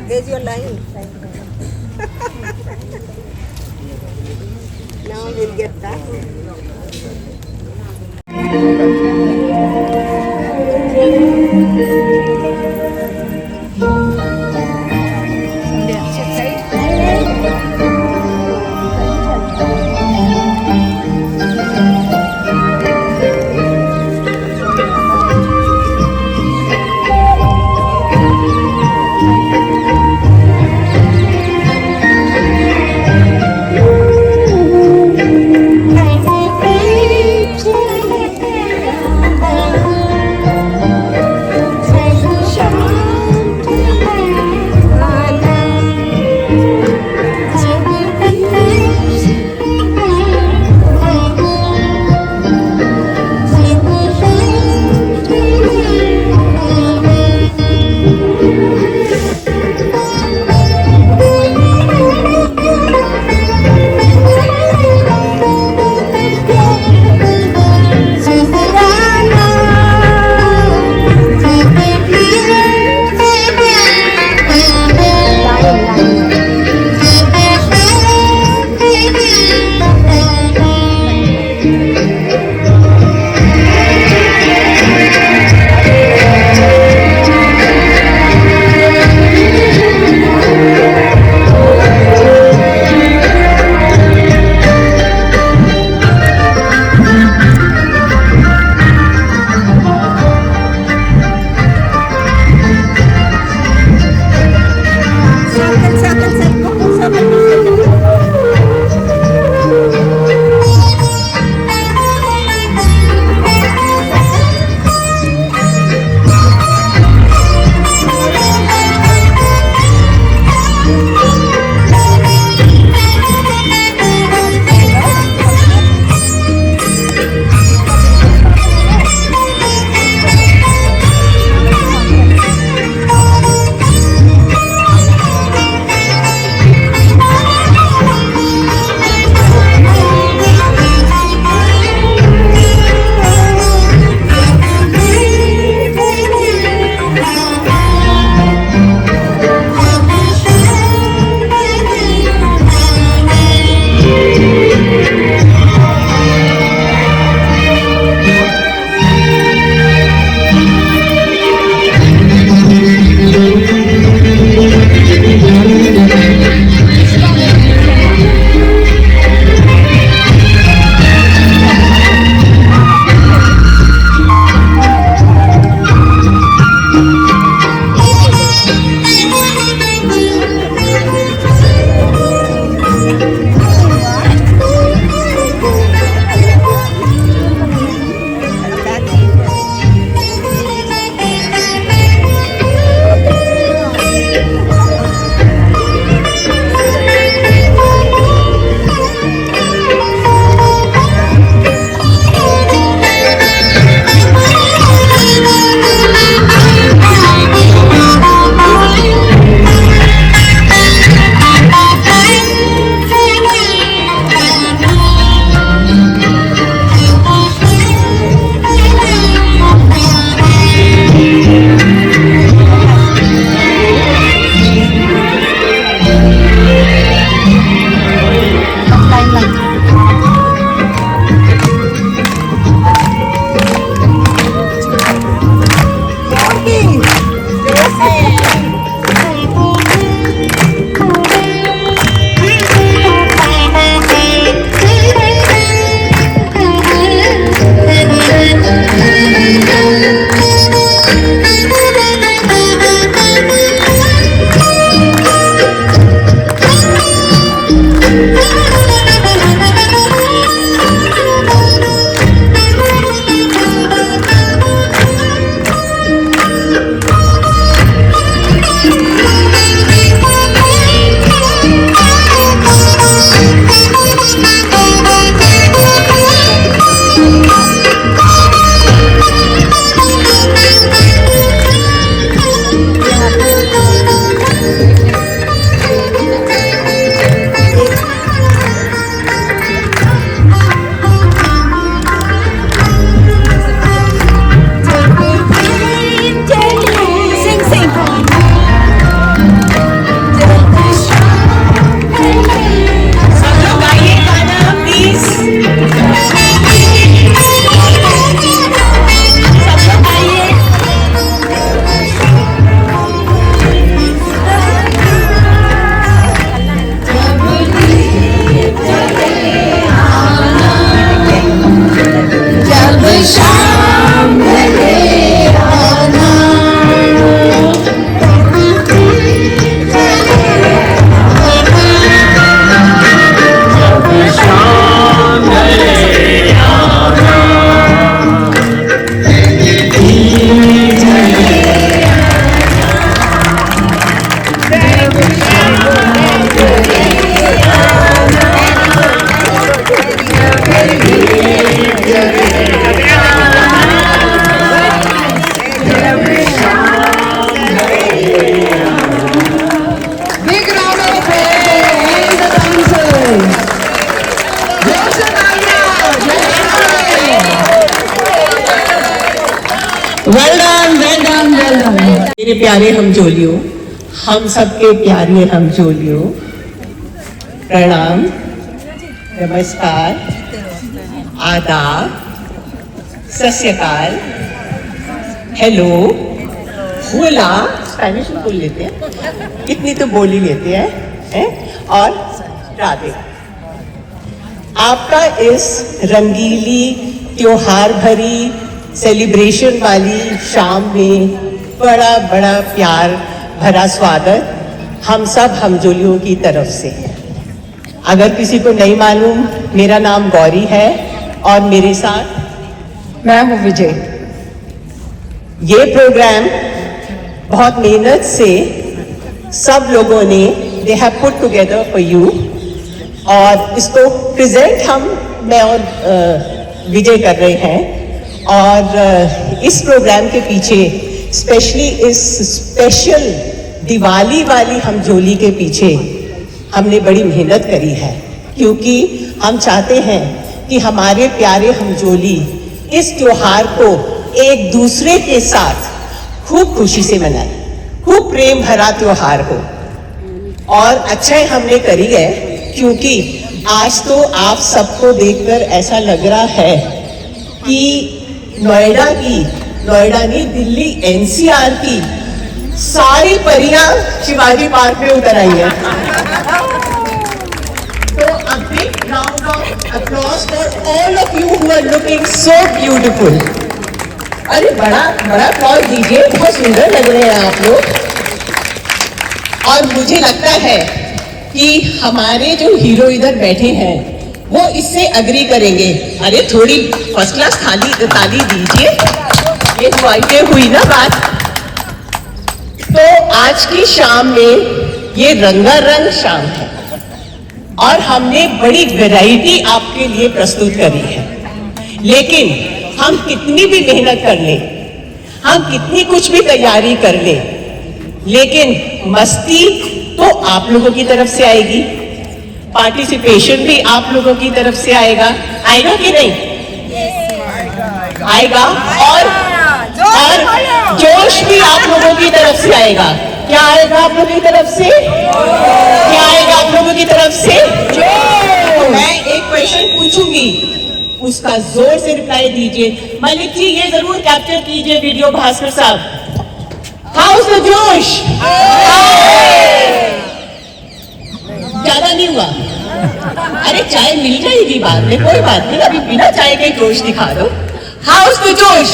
There's your line. Now we'll get that. Well done well done well done. मेरे प्यारे हमजोलियों, हम सबके प्यारे हमजोलियों, प्रणाम, नमस्कार, आदाब, सत श्री अकाल, हेलो, होला, स्पेनिश में बोल लेते हैं, इतनी तो बोल ही लेते हैं, और राधे। आपका इस रंगीली त्योहार भरी सेलिब्रेशन वाली शाम में बड़ा बड़ा प्यार भरा स्वागत हम सब हमजोलियों की तरफ से। अगर किसी को नहीं मालूम, मेरा नाम गौरी है और मेरे साथ मैं हूँ विजय। ये प्रोग्राम बहुत मेहनत से सब लोगों ने they have put together for you, और इसको प्रेजेंट मैं और विजय कर रहे हैं। और इस प्रोग्राम के पीछे स्पेशली इस स्पेशल दिवाली वाली हमजोली के पीछे हमने बड़ी मेहनत करी है, क्योंकि हम चाहते हैं कि हमारे प्यारे हमजोली इस त्योहार को एक दूसरे के साथ खूब खुशी से मनाए, खूब प्रेम भरा त्योहार हो। और अच्छाई हमने करी है, क्योंकि आज तो आप सबको देखकर ऐसा लग रहा है कि नोएडा नहीं, दिल्ली एनसीआर की सारी परियां शिवाजी पार्क में उतर आई है। तो a big round of applause for all of you who are looking so beautiful. अरे बड़ा applause दीजिए, बहुत सुंदर लग रहे हैं आप लोग। और मुझे लगता है कि हमारे जो हीरो इधर बैठे हैं वो इससे अग्री करेंगे। अरे थोड़ी फर्स्ट क्लास ताली दीजिए, ये हुई ना बात। तो आज की शाम में ये रंगारंग शाम है और हमने बड़ी वैरायटी आपके लिए प्रस्तुत करी है। लेकिन हम कितनी भी मेहनत कर लें, हम कितनी कुछ भी तैयारी कर लें, लेकिन मस्ती तो आप लोगों की तरफ से आएगी, पार्टिसिपेशन भी आप लोगों की तरफ से आएगा कि नहीं? आएगा। और जोश भी आप लोगों की तरफ से आएगा। क्या आएगा आप लोगों की तरफ से? क्या आएगा आप लोगों की तरफ से? तो मैं एक क्वेश्चन पूछूंगी, उसका जोर से रिप्लाई दीजिए। मलिक जी ये जरूर कैप्चर कीजिए वीडियो, भास्कर साहब। हाउस द जोश? ज्यादा नहीं हुआ? अरे चाय मिल जाएगी बाद में, कोई बात नहीं, अभी बिना चाय के जोश दिखा दो। हाउस द जोश?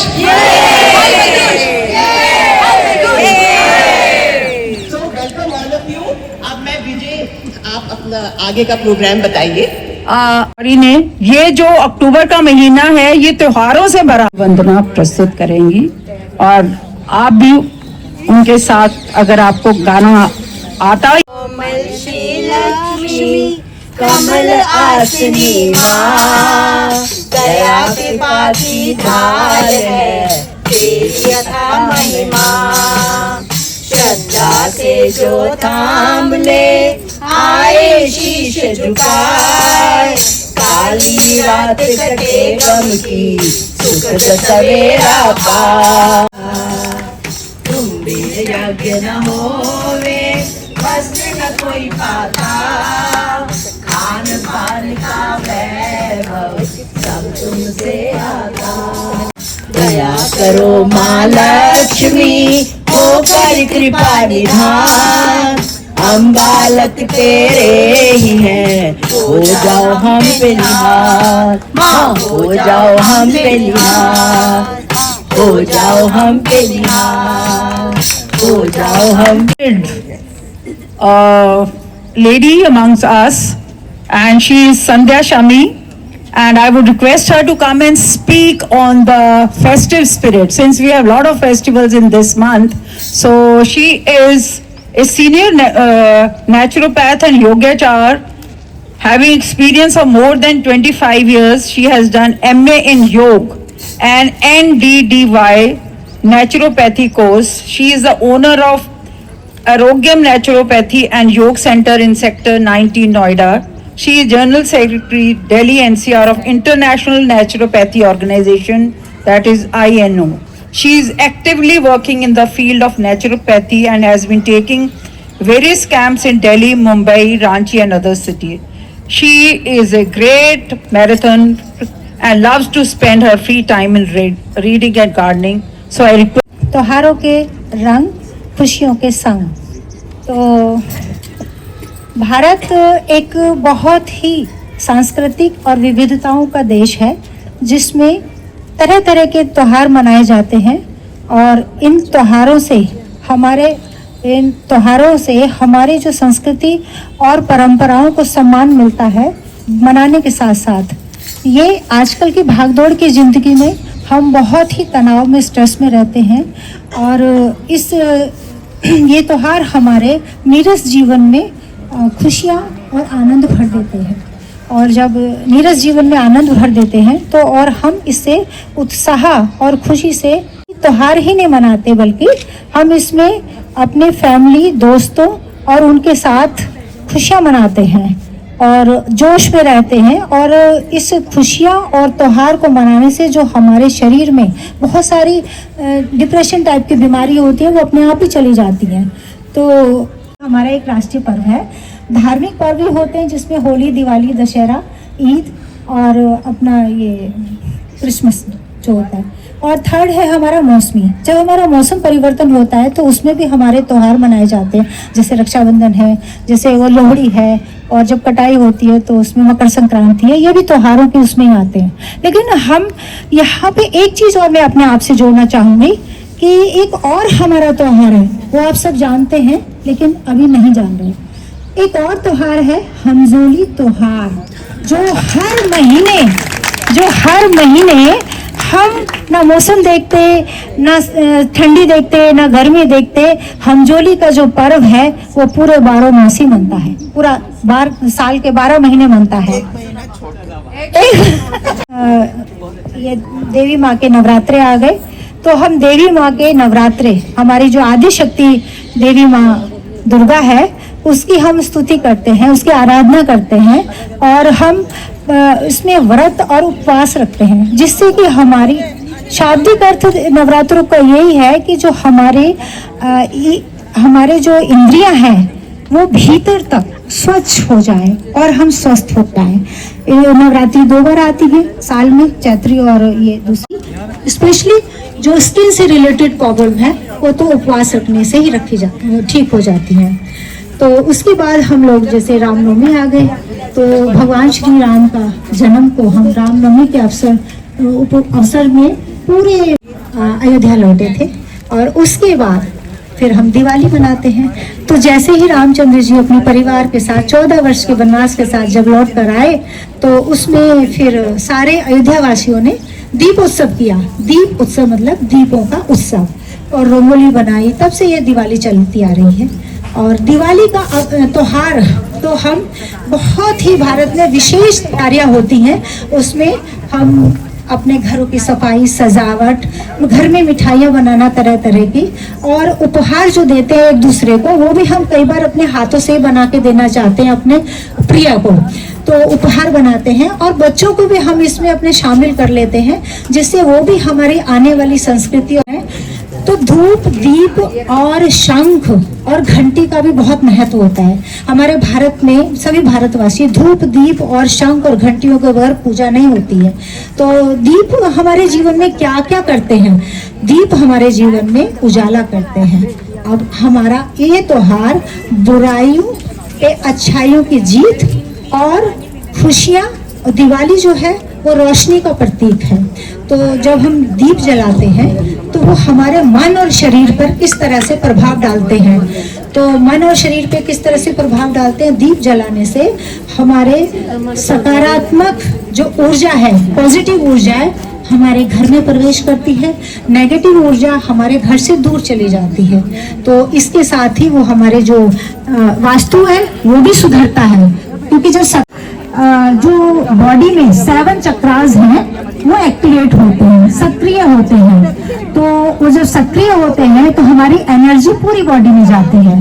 So welcome all of you. अब मैं विजय, आप अपना आगे का प्रोग्राम बताइए। ने ये जो अक्टूबर का महीना है ये त्योहारों से भरा वंदना प्रस्तुत करेंगी, और आप भी उनके साथ, अगर आपको गाना आता। कोमल श्री लक्ष्मी कमल आसनी माँ, दया के पाती धार है तेरी अथा महिमा। श्रद्धा से जो थाम ले आए शीश झुकाए, काली रात कटे गम की सुख सवेरा पा। तुम भी यज्ञ न होवे वस्त्र न कोई पाता, खान पान का वैभव सब तुमसे आता। दया करो माँ लक्ष्मी होकर कृपा निधान, हम बालक तेरे ही हैं, हो जाओ हम पे निहार। माँ हो जाओ हम पे निहार, हो जाओ हम पे निहार, हो जाओ हम। Lady amongst us, and she is Sandhya Shami, and I would request her to come and speak on the festive spirit, since we have a lot of festivals in this month. So she is a senior naturopath and yogachar, having experience of more than 25 years. She has done MA in Yoga and NDDY naturopathy course. She is the owner of Arogyam Naturopathy and Yoga Center in Sector 19, Noida. She is General Secretary, Delhi NCR of International Naturopathy Organization, that is INO. She is actively working in the field of naturopathy and has been taking various camps in Delhi, Mumbai, Ranchi and other cities. She is a great marathon and loves to spend her free time in reading and gardening. So I request त्योहारों के रंग खुशियों के संग। तो भारत एक बहुत ही सांस्कृतिक और विविधताओं का देश है, जिसमें तरह तरह के त्योहार मनाए जाते हैं और इन त्योहारों से हमारे जो संस्कृति और परंपराओं को सम्मान मिलता है। मनाने के साथ साथ ये आजकल की भागदौड़ की ज़िंदगी में हम बहुत ही तनाव में, स्ट्रेस में रहते हैं और ये त्यौहार हमारे नीरस जीवन में खुशियाँ और आनंद भर देते हैं। और जब नीरस जीवन में आनंद भर देते हैं तो और हम इससे उत्साह और खुशी से त्योहार ही नहीं मनाते, बल्कि हम इसमें अपने फैमिली, दोस्तों और उनके साथ खुशियाँ मनाते हैं और जोश में रहते हैं। और इस खुशियाँ और त्यौहार को मनाने से जो हमारे शरीर में बहुत सारी डिप्रेशन टाइप की बीमारी होती है, वो अपने आप ही चली जाती हैं। तो हमारा एक राष्ट्रीय पर्व है। धार्मिक पर्व भी होते हैं जिसमें होली, दिवाली, दशहरा, ईद और अपना ये क्रिसमस जो होता है। और थर्ड है हमारा मौसमी। जब हमारा मौसम परिवर्तन होता है तो उसमें भी हमारे त्यौहार मनाए जाते हैं, जैसे रक्षाबंधन है, जैसे वो लोहड़ी है, और जब कटाई होती है तो उसमें मकर संक्रांति है। ये भी त्योहारों के उसमें ही आते हैं। लेकिन हम यहाँ पे एक चीज़ और मैं अपने आप से जोड़ना चाहूँगी कि एक और हमारा त्यौहार है, वो आप सब जानते हैं लेकिन अभी नहीं जान रहे। एक और त्यौहार है हमजोली त्यौहार, जो हर महीने हम ना मौसम देखते, ना ठंडी देखते, ना गर्मी देखते। हमजोली का जो पर्व है वो पूरे 12 मासी मनता है, पूरा साल के 12 महीने मनता है। ये देवी माँ के नवरात्रे आ गए, तो हम देवी माँ के नवरात्रे, हमारी जो आदि शक्ति देवी माँ दुर्गा है, उसकी हम स्तुति करते हैं, उसकी आराधना करते हैं और हम इसमें व्रत और उपवास रखते हैं, जिससे कि हमारी शाब्दिक अर्थ नवरात्रों का यही है कि जो हमारे जो इंद्रियां हैं वो भीतर तक स्वच्छ हो जाए और हम स्वस्थ हो पाए। नवरात्रि 2 बार आती है साल में, चैत्री और ये दूसरी। स्पेशली जो स्किन से रिलेटेड प्रॉब्लम है वो तो उपवास रखने से ही ठीक हो जाती है। तो उसके बाद हम लोग जैसे रामनवमी आ गए, तो भगवान श्री राम का जन्म को हम रामनवमी के अवसर में पूरे अयोध्या लौटे थे। और उसके बाद फिर हम दिवाली मनाते हैं। तो जैसे ही रामचंद्र जी अपने परिवार के साथ 14 वर्ष के वनवास के साथ जब लौट कर आए, तो उसमें फिर सारे अयोध्या वासियों ने दीप उत्सव किया। दीप उत्सव मतलब दीपों का उत्सव, और रंगोली बनाई। तब से ये दिवाली चलती आ रही है। और दिवाली का त्योहार तो हम बहुत ही भारत में विशेष तैयारियां होती हैं। उसमें हम अपने घरों की सफाई, सजावट, घर में मिठाइयाँ बनाना तरह तरह की, और उपहार जो देते हैं एक दूसरे को, वो भी हम कई बार अपने हाथों से बना के देना चाहते हैं अपने प्रिय को, तो उपहार बनाते हैं। और बच्चों को भी हम इसमें अपने शामिल कर लेते हैं, जिससे वो भी हमारी आने वाली संस्कृति है। तो धूप, दीप और शंख और घंटी का भी बहुत महत्व होता है। हमारे भारत में सभी भारतवासी धूप, दीप और शंख और घंटियों के बगैर पूजा नहीं होती है। तो दीप हमारे जीवन में क्या क्या करते हैं? दीप हमारे जीवन में उजाला करते हैं। अब हमारा ये त्योहार बुराइयों पे अच्छाइयों की जीत और खुशियाँ, दिवाली जो है वो रोशनी का प्रतीक है। तो जब हम दीप जलाते हैं तो वो हमारे मन और शरीर पर किस तरह से प्रभाव डालते हैं। तो मन और शरीर पे किस तरह से प्रभाव डालते हैं? दीप जलाने से हमारे सकारात्मक जो ऊर्जा है, पॉजिटिव ऊर्जा है, हमारे घर में प्रवेश करती है। नेगेटिव ऊर्जा हमारे घर से दूर चली जाती है। तो इसके साथ ही वो हमारे जो वास्तु है वो भी सुधरता है, क्योंकि जो बॉडी में 7 चक्रास हैं वो एक्टिवेट होते हैं, सक्रिय होते हैं। तो वो जब सक्रिय होते हैं तो हमारी एनर्जी पूरी बॉडी में जाती है।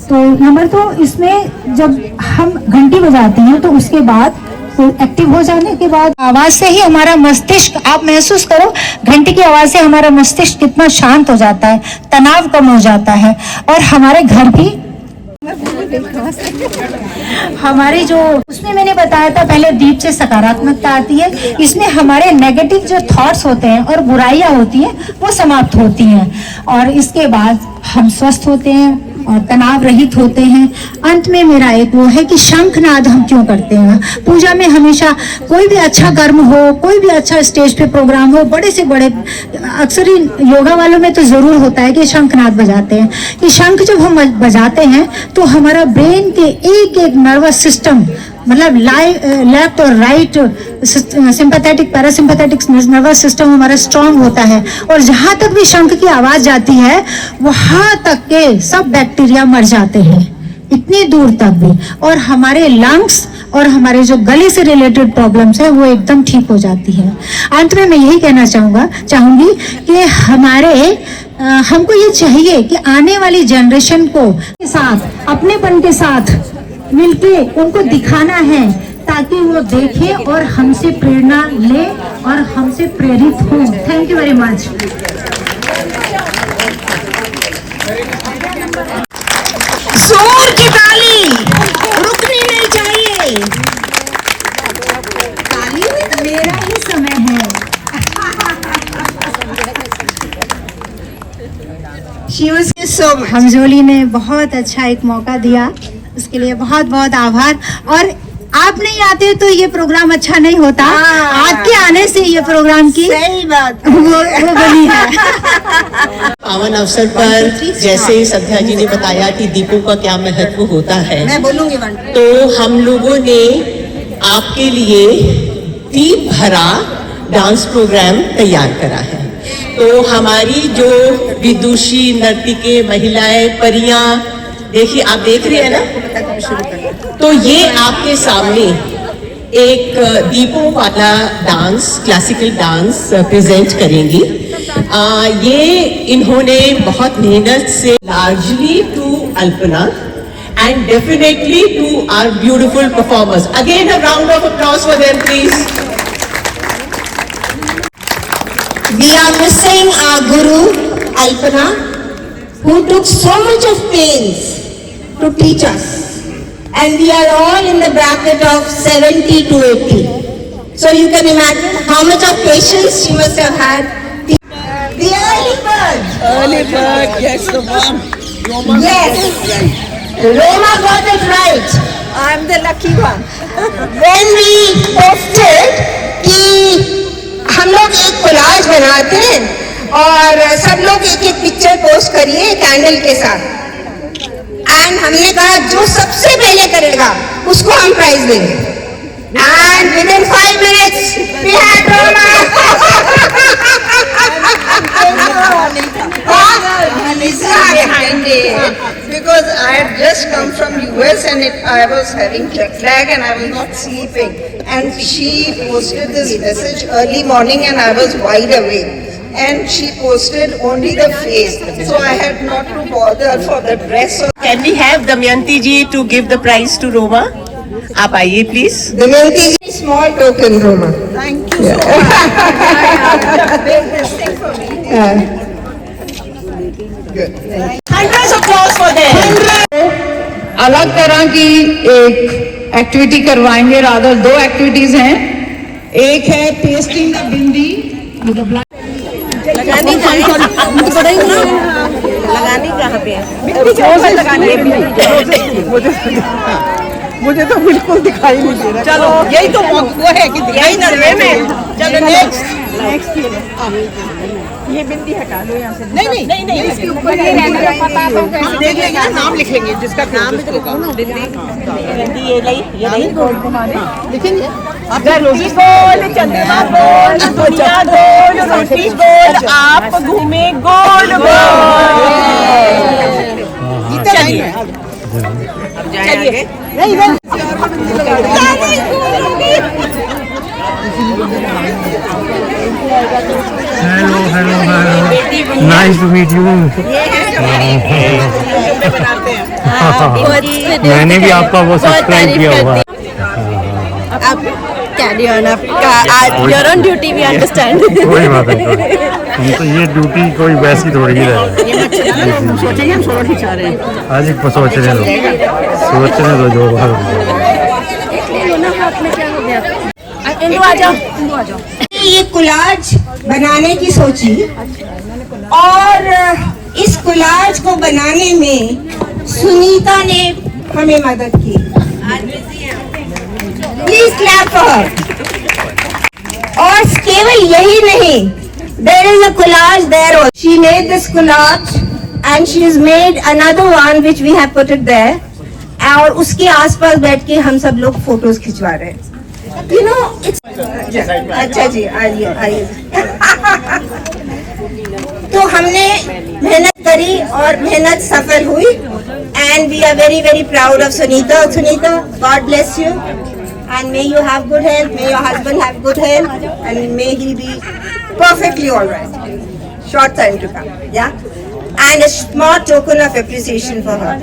तो नंबर 2, इसमें जब हम घंटी बजाते हैं तो उसके बाद एक्टिव हो जाने के बाद आवाज से ही हमारा मस्तिष्क, आप महसूस करो घंटी की आवाज से हमारा मस्तिष्क कितना शांत हो जाता है, तनाव कम हो जाता है। और हमारे घर भी हमारे जो उसमें मैंने बताया था पहले, दीप से सकारात्मकता आती है, इसमें हमारे नेगेटिव जो थॉट्स होते हैं और बुराइयां होती हैं वो समाप्त होती हैं, और इसके बाद हम स्वस्थ होते हैं और तनाव रहित होते हैं। अंत में मेरा एक वो है कि शंखनाद हम क्यों करते हैं पूजा में? हमेशा कोई भी अच्छा कर्म हो, कोई भी अच्छा स्टेज पे प्रोग्राम हो, बड़े से बड़े, अक्सर ही योगा वालों में तो जरूर होता है कि शंखनाद बजाते हैं। कि शंख जब हम बजाते हैं तो हमारा ब्रेन के एक एक नर्वस सिस्टम, मतलब लेफ्ट और right sympathetic parasympathetic nervous system हमारा स्ट्रांग होता है, और जहां तक भी शंख की आवाज जाती है वहां तक के सब बैक्टीरिया मर जाते हैं, इतनी दूर तक भी, और हमारे लंग्स और हमारे जो गले से रिलेटेड प्रॉब्लम्स है वो एकदम ठीक हो जाती है। अंत में मैं यही कहना चाहूंगी कि हमको ये चाहिए कि आने वाली जनरेशन को के साथ, अपनेपन के साथ मिलके उनको दिखाना है, ताकि वो देखे और हमसे प्रेरणा ले और हमसे प्रेरित हो। Thank you very much. जोर की ताली, रुकनी नहीं चाहिए। ताली मेरा ही समय है। हमजोली ने बहुत अच्छा एक मौका दिया, उसके लिए बहुत बहुत आभार। और आप नहीं आते तो ये प्रोग्राम अच्छा नहीं होता, आपके आने से ये प्रोग्राम की सही बात वो बनी है। पावन अवसर पर जैसे संध्या जी ने बताया कि दीपों का क्या महत्व होता है, मैं बोलूंगी तो हम लोगों ने आपके लिए दीप भरा डांस प्रोग्राम तैयार करा है। तो हमारी जो विदुषी नर्तिके महिलाएं परियां, देखिए आप देख रहे हैं ना, तो ये आपके सामने एक दीपों वाला डांस, क्लासिकल डांस प्रेजेंट करेंगी। ये इन्होंने बहुत मेहनत से, largely to Alpana and definitely to our beautiful performers. Again a round of applause for them please. We are missing our Guru, Alpana, who took so much of pains to teach us. And we are all in the bracket of 70 to 80. So you can imagine how much of patience she must have had. The early bird. Early bird, yes, the one. Yes. Roma got it right. I'm the lucky one. When we posted कि हम लोग एक collage बनाते हैं और सब लोग एक एक पिक्चर पोस्ट करिए कैंडल के साथ, एंड हमने कहा जो सबसे पहले करेगा उसको हम प्राइज देंगे। And with in 5 minutes we had Roma. Behind it, because I had just come from US and I was having jet lag and I was not sleeping, and she posted this message early morning and I was wide awake, and she posted only the face, so I had not to bother for the dress. Can we have Damayanti ji to give the prize to Roma? आप आइए please. Damayanti ji, small token Roma. Thank you so much. Biggest thing for me. Hundreds of applause for them. अलग तरह की एक activity करवाएंगे, rather 2 activities हैं। एक है टेस्टिंग द बिंदी, लगानी कहाँ पे है? मुझे तो बिल्कुल दिखाई नहीं दे रहा। चलो यही तो वो है कि दिखाई ना दे में। चलो नेक्स्ट ये बिंदी हटा लो यहाँ से। नहीं इसके ऊपर ये देख लेंगे ना, नाम लिख लेंगे जिसका नाम लिखेंगे। गर्मी बोल, चंद्रमा बोल, दुनिया गोल, रोटी गोल, आप घूमे गोल गोल। चलिए चलिए Hello. Nice to meet you. मैंने भी आपका वो सब्सक्राइब किया हुआ है। carry on. You're on duty, we understand. कोई बात नहीं हम तो ये ड्यूटी कोई वैसी थोड़ी ही है सोचेंगे हम सोलह खिंचा रहे हैं आज एक सोचने दो जो बाहर इंदु आ जाओ. ये कोलाज बनाने की सोची और इस कोलाज को बनाने में सुनीता ने हमें मदद की. Please clap for her. और केवल यही नहीं, there is a collage there also. She made this collage and she has made another one which we have put it there. और उसके आसपास बैठ के हम सब लोग फोटोज खिंचवा रहे हैं. You know, it's अच्छा जी, आइए आइए. तो हमने मेहनत करी और मेहनत सफल हुई. And we are very very proud of Sunita. Sunita, God bless you. And may you have good health, may your husband have good health, and may he be perfectly all right. Short time to come, yeah? And a small token of appreciation for her.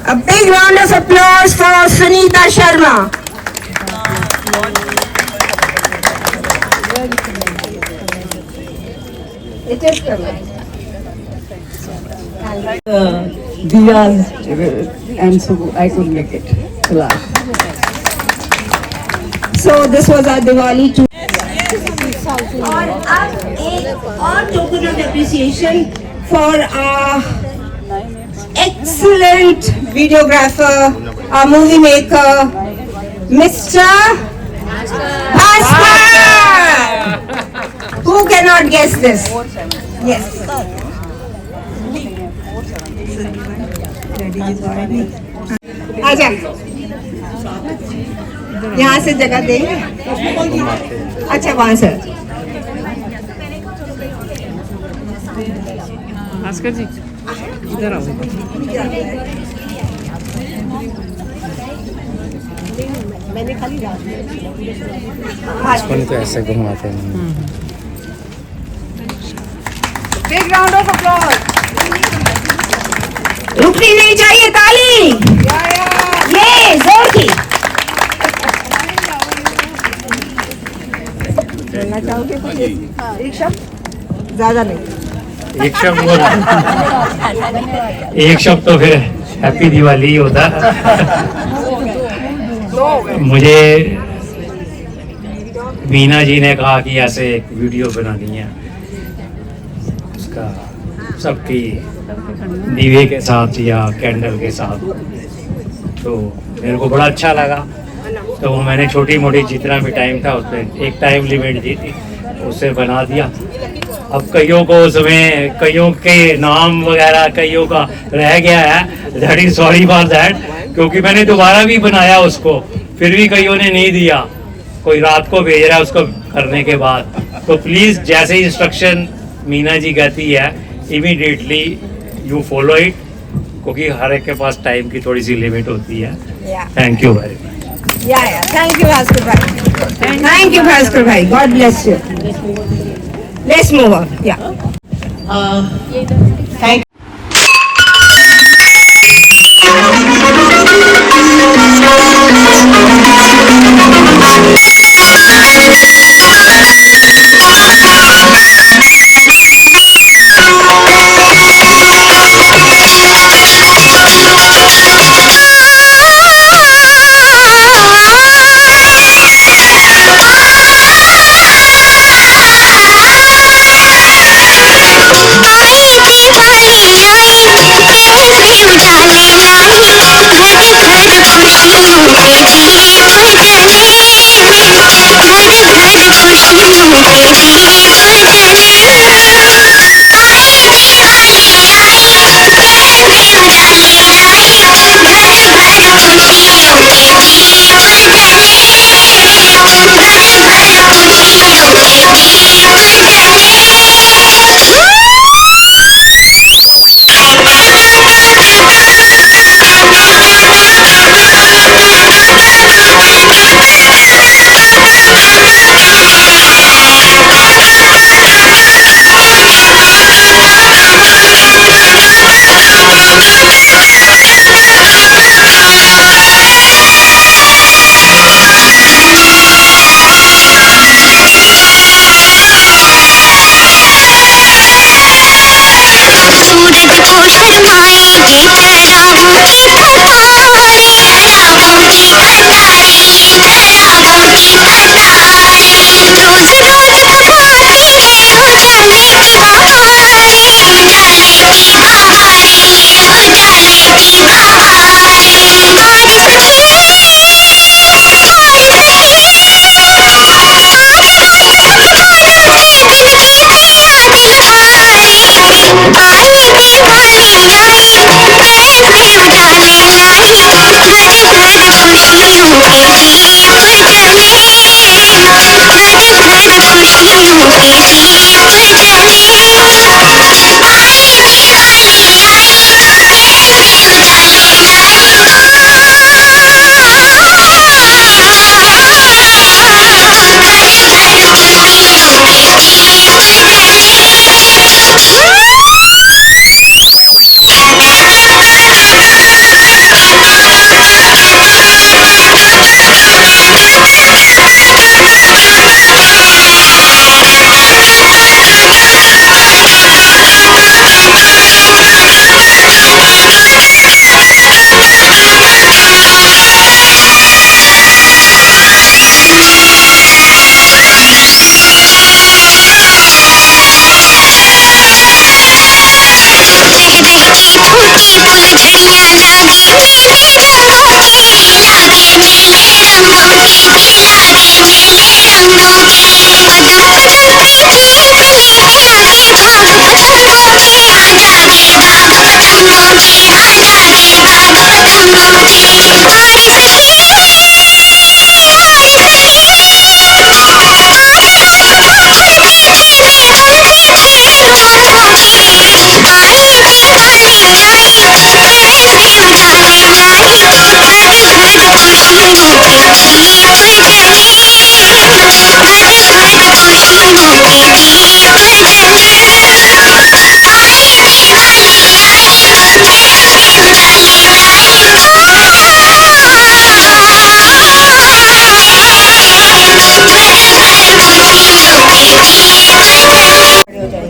A big round of applause for Sunita Sharma. It is coming. Diyas, and so I could make it. So this was our Diwali too. और अब एक और token of appreciation for our excellent videographer, our movie maker, Mr. Bhaskar. Who cannot guess this? Yes. आजा, यहाँ से जगह देंगे. अच्छा वहाँ से. भास्कर जी इधर आओ. इसको तो ऐसे घुमाते हैं Big round of applause. रुकनी नहीं चाहिए, ताली. ये जोर की. बोलना चाहोगे कुछ? एक शब्द? ज्यादा नहीं. एक शब्द तो फिर हैप्पी दिवाली ही होता. मुझे मीना जी ने कहा कि ऐसे एक वीडियो बनानी है उसका सबकी दीवे के साथ या कैंडल के साथ. तो मेरे को बड़ा अच्छा लगा. तो वो मैंने छोटी मोटी जितना भी टाइम था उसमें एक टाइम लिमिट दी थी, उससे बना दिया. अब कईयों को उसमें कईयों के नाम वगैरह कईयों का रह गया है. That is sorry for that, क्योंकि मैंने दोबारा भी बनाया उसको, फिर भी कईयों ने नहीं दिया. कोई रात को भेज रहा है उसको करने के बाद. तो प्लीज़ जैसे इंस्ट्रक्शन मीना जी कहती है इमीडिएटली यू फॉलो इट, क्योंकि हर एक के पास टाइम की थोड़ी सी लिमिट होती है. Thank you very much. Yeah. Thank you, Bhaskar bhai. Thank you, Bhaskar bhai. God bless you. Let's move on. Yeah. Thank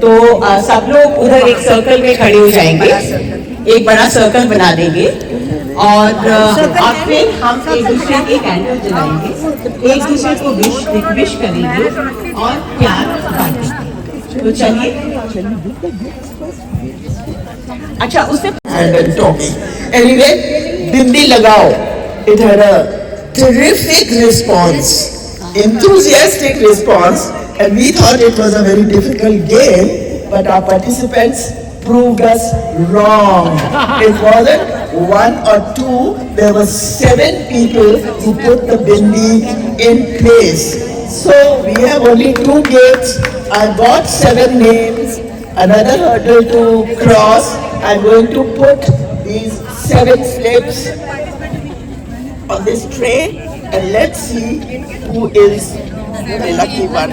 तो सब लोग उधर एक सर्कल में खड़े हो जाएंगे, एक बड़ा सर्कल बना देंगे और फिर हम एक दूसरे के कैंडल जलाएंगे, एक दूसरे को विश करेंगे और प्यार बांटेंगे। तो चलिए, अच्छा उससे Anyway, बिंदी लगाओ. It had a terrific response, enthusiastic response, and we thought it was a very difficult game, but our participants proved us wrong. It wasn't one or two, there were 7 people who put the bindi in place. So we have only 2 gates. I got 7 names, another hurdle to cross. I'm going to put these 7 slips on this tray and let's see who is the lucky one.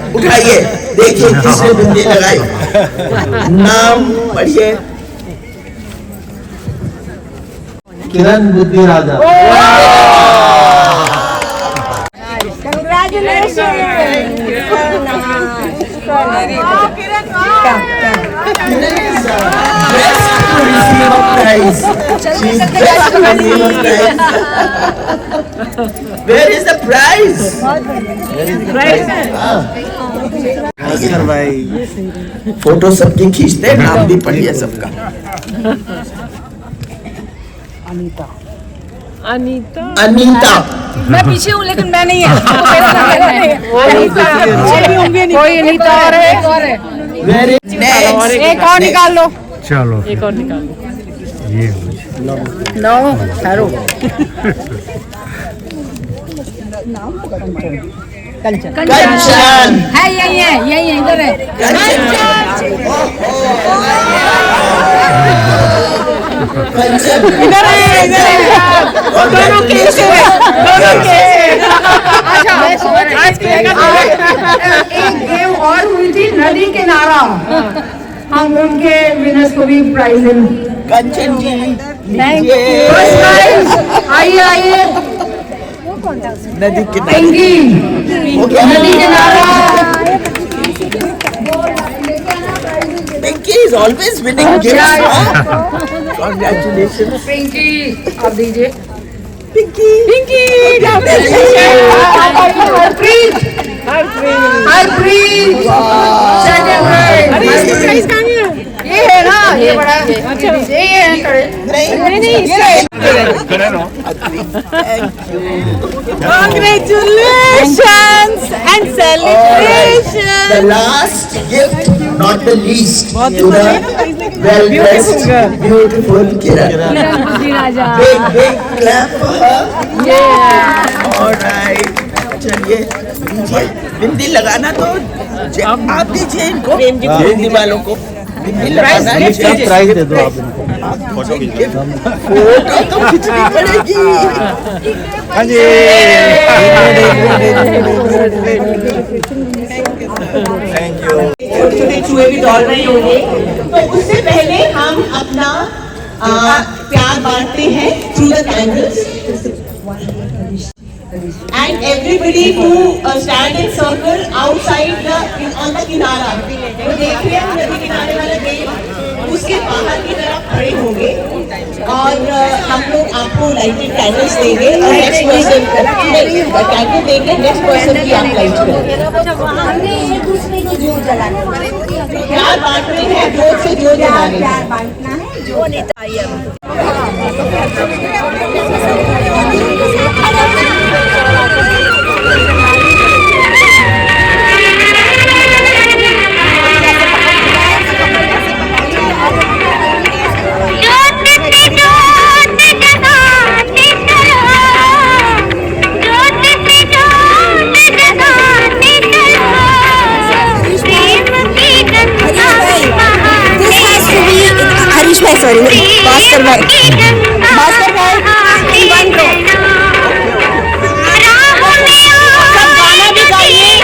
उठाइए, देखिए किसने बिंदी लगाई. नाम पढ़िए. किरण बुद्धि राजा. Where is the prize? Bhaskar भाई. Photo सबकी खींचते, नाम भी पढ़िए सबका. अनीता. मैं पीछे हूँ लेकिन मैं नहीं है कोई अनीता और है. Where is next? एक और निकाल लो. चलो एक और निकाल लो. ये नो ठहरो. कंचन. है यही है इधर है. इधर है. दोनों के एक गेम और हुई थी नदी किनारा, हम उनके विनर्स को भी प्राइज देंगे. कंचन जी. फर्स्ट प्राइज आइए नदी के पिंकी, नदी किनारा. Pinky Pinky is always winning gifts. Congratulations. Pinky आप दीजिए Pinky. हरप्रीत सेकंड अरे इसका प्राइस कहाँ गया ये है ना ये बड़ा ये है करे Congratulations and celebrations. The last gift, not the least, to the well-dressed, beautiful Kiran. Big clap for her. All right. चलिए दीजिए बिंदी लगाना तो आप दीजिए इनको बिंदी वालों को बिंदी लगाना प्राइज दे दो आप फोटो तो खींचनी पड़ेगी हाँ जी थैंक यू छोटे छोटे चूहे भी दौड़ रहे होंगे तो उससे पहले हम अपना प्यार बांटते हैं through the candles and everybody who stand in circle outside on the किनारा तो देख रहे हैं नदी किनारे वाला गेट उसके बाहर की तरफ खड़े होंगे और हम लोग आपको लाइटेड कैंडल्स देंगे और नेक्स्ट पर्सन कैंडल देंगे नेक्स्ट पर्सन की आप लाइट करेंगे एक दूसरे को जो जलाने प्यार बांट रहे हैं जोत से जो जलाने हैं बांटना है जो sorry, Bhaskar bhai in one row. सब गाना भी गाइए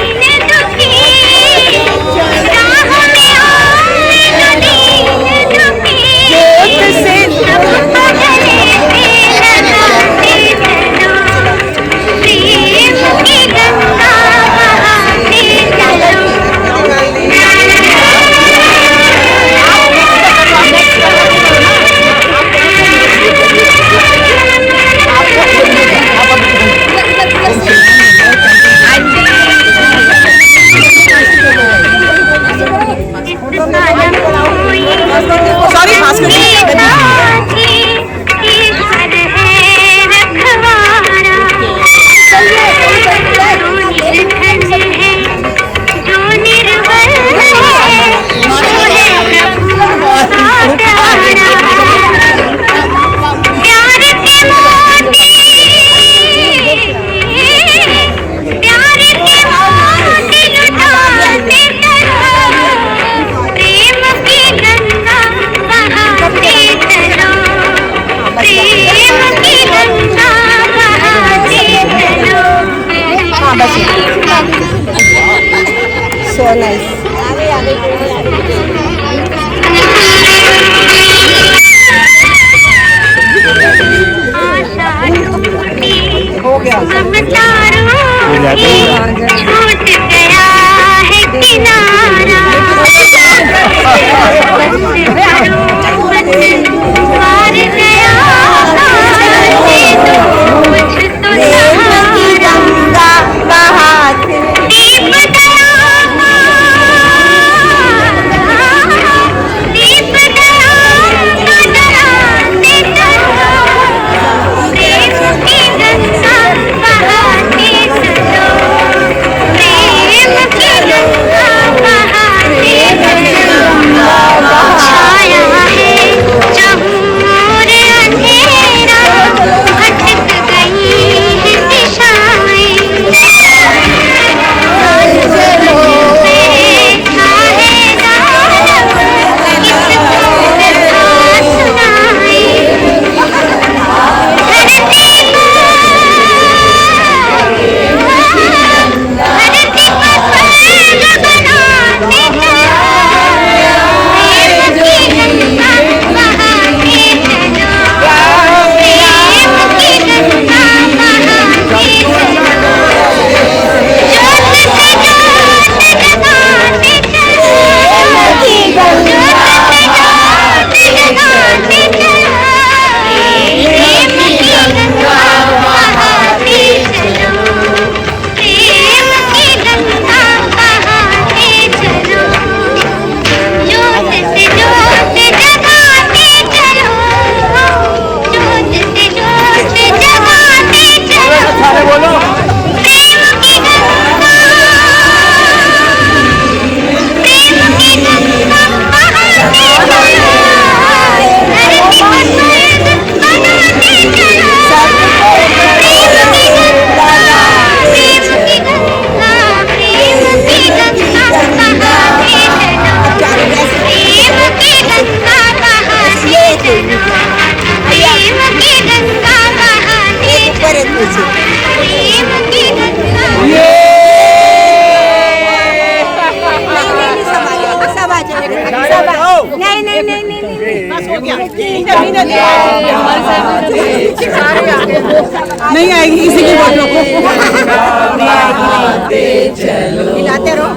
नहीं आएगी किसी की बात रोको। हिलाते रहो।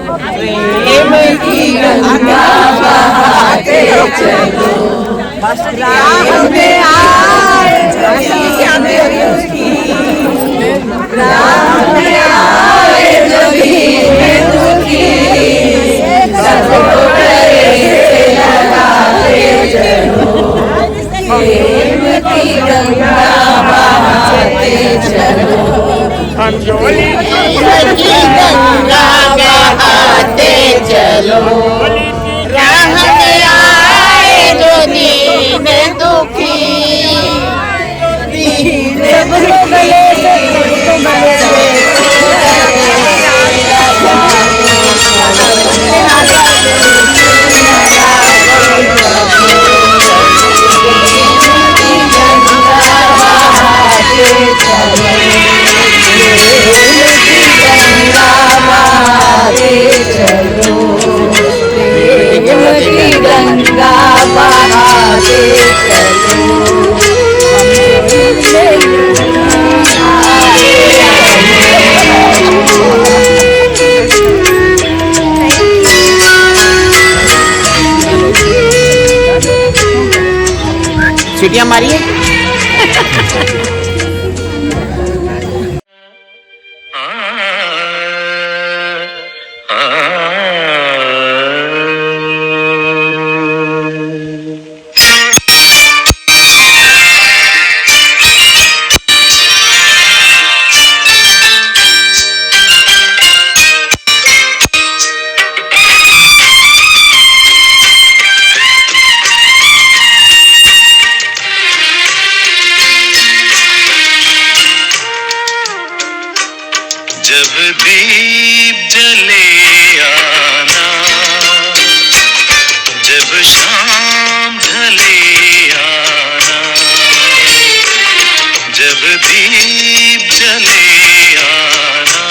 सीटियां मारिए। जब दीप जले आना, जब शाम ढले आना, जब दीप जले आना,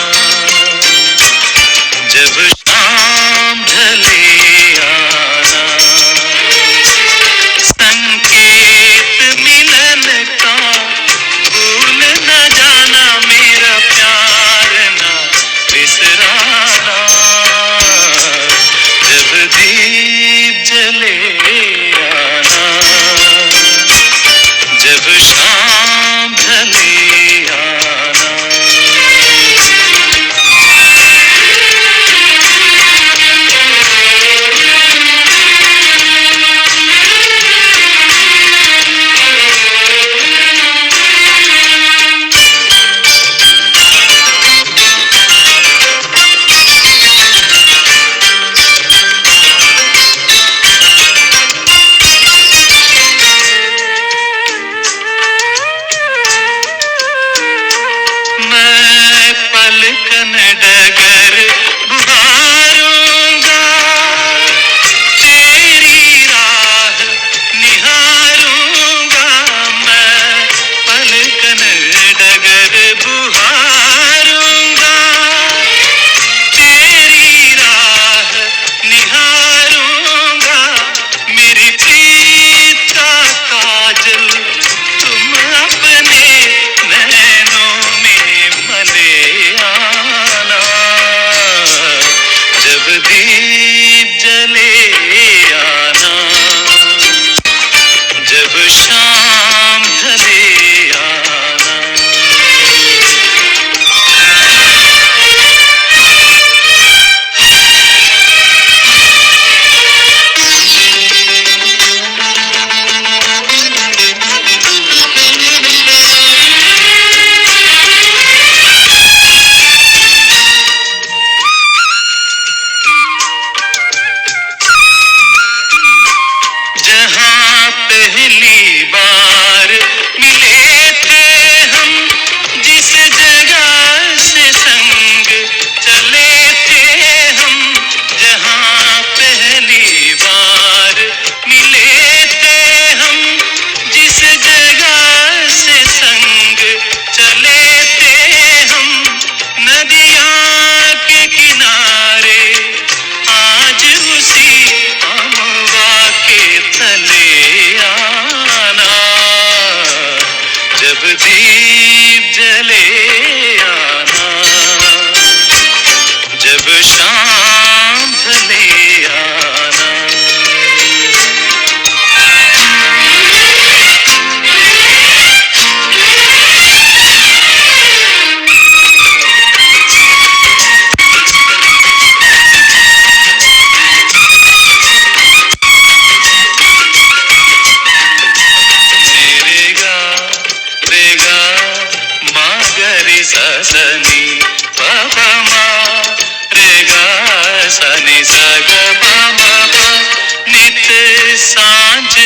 जब शाम ढले आना, संकेत मिलन का भूल न जाना, मेरा प्यार ना बिसराना, जब दीप जले आना, जब शाम ढले आना। मैं पलकन डगर गुहारूंगा, तेरी राह निहारूंगा, मैं पलकन डगर गुहारूंगा, तेरी राह निहारूंगा, मेरी प्रीत का काजल तुम अपने नैनों में मले आना, जब दीप जले आना, जब शाम ढले आना। जहाँ पहली बार मिले थे हम, जिस जगह से संग चले थे हम, जहाँ पहली बार मिले थे हम, जिस जगह से संग चले थे हम, नदियाँ के किनारे आज उसी अमवा के तले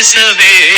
सवेरे